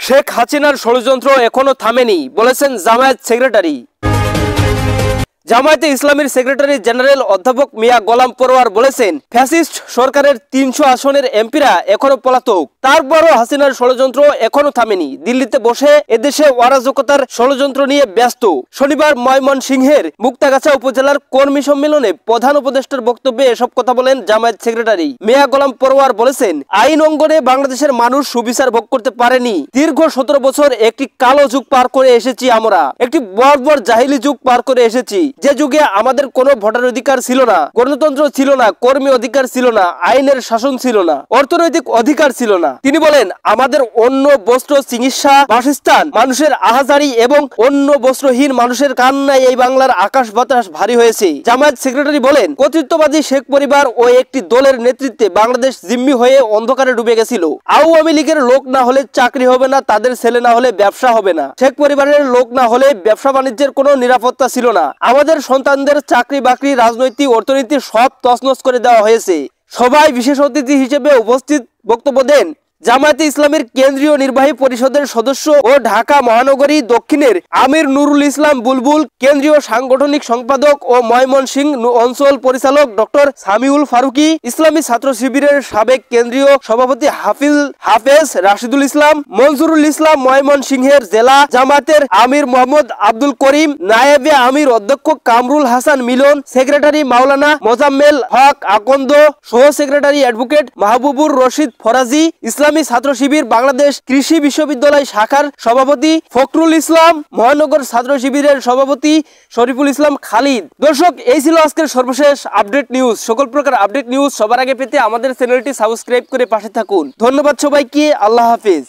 শেখ হাসিনার ষড়যন্ত্র এখনো থামেনি বলেছেন জামায়াত সেক্রেটারি। জামায়াতে ইসলামীর সেক্রেটারি জেনারেল অধ্যাপক মিয়া গোলাম পরোয়ার বলেছেন, ফ্যাসিস্ট সরকারের ৩০০ আসনের এমপিরা এখনো পলাতক, তারপরও হাসিনার ষড়যন্ত্র এখনো থামেনি। দিল্লিতে বসে এদেশে অরাজকতার ষড়যন্ত্র নিয়ে ব্যস্ত। শনিবার ময়মনসিংহের মুক্তাগাছা উপজেলার কর্মী সম্মেলনে প্রধান উপদেষ্টার বক্তব্যে এসব কথা বলেন জামায়াত সেক্রেটারি। মিয়া গোলাম পরোয়ার বলেছেন, আইন অঙ্গনে বাংলাদেশের মানুষ সুবিচার ভোগ করতে পারেনি। দীর্ঘ ১৭ বছর একটি কালো যুগ পার করে এসেছি, আমরা একটি বর্বর জাহিলি যুগ পার করে এসেছি, যে যুগে আমাদের কোনো ভোটার অধিকার ছিল না, গণতন্ত্র ছিল না, কর্মী অধিকার ছিল না, আইনের শাসন ছিল না, অর্থনৈতিক অধিকার ছিল না। তিনি বলেন, আমাদের অন্য বস্ত্র, চিকিৎসা, বাসস্থান, মানুষের আহাজারি এবং অন্য বস্ত্রহীন মানুষের কান্নায় এই বাংলার আকাশ বাতাস ভারী হয়েছে। জামায়াত সেক্রেটারি বলেন, কর্তৃত্ববাদী শেখ পরিবার ও একটি দলের নেতৃত্বে বাংলাদেশ জিম্মি হয়ে অন্ধকারে ডুবে গেছিল। আওয়ামী লীগের লোক না হলে চাকরি হবে না, তাদের ছেলে না হলে ব্যবসা হবে না, শেখ পরিবারের লোক না হলে ব্যবসা বাণিজ্যের কোনো নিরাপত্তা ছিল না। আমাদের সন্তানদের চাকরি বাকরি, রাজনৈতিক, অর্থনীতি সব তছনছ করে দেওয়া হয়েছে। সবাই বিশেষ অতিথি হিসেবে উপস্থিত বক্তব্য দেন জামায়াতে ইসলামীর কেন্দ্রীয় নির্বাহী পরিষদের সদস্য ও ঢাকা মহানগরী দক্ষিণের আমির নুরুল ইসলাম বুলবুল, কেন্দ্রীয় সাংগঠনিক সম্পাদক ও ময়মনসিংহ অঞ্চল পরিচালক ডক্টর সামিউল ফারুকি, ইসলামী ছাত্র শিবিরের সাবেক কেন্দ্রীয় সভাপতি হাফেজ রাশিদুল ইসলাম, মনজুরুল ইসলাম, ময়মনসিংহের জেলা জামায়াতের আমির মোহাম্মদ আব্দুল করিম, নায়েবে আমির অধ্যক্ষ কামরুল হাসান মিলন, সেক্রেটারি মাওলানা মোজাম্মেল হক আকন্দ, সহ সেক্রেটারি অ্যাডভোকেট মাহবুবুর রশিদ ফরাজি, ইসলামী ছাত্র শিবির বাংলাদেশ কৃষি বিশ্ববিদ্যালয় শাখার সভাপতি ফখরুল ইসলাম, মহানগর ছাত্র শিবিরের সভাপতি শরীফুল ইসলাম খালিদ। দর্শক, এই ছিল আজকের সর্বশেষ আপডেট নিউজ। সকল প্রকার আপডেট নিউজ সবার আগে পেতে আমাদের চ্যানেলটি সাবস্ক্রাইব করে পাশে থাকুন। ধন্যবাদ সবাইকে। আল্লাহ হাফেজ।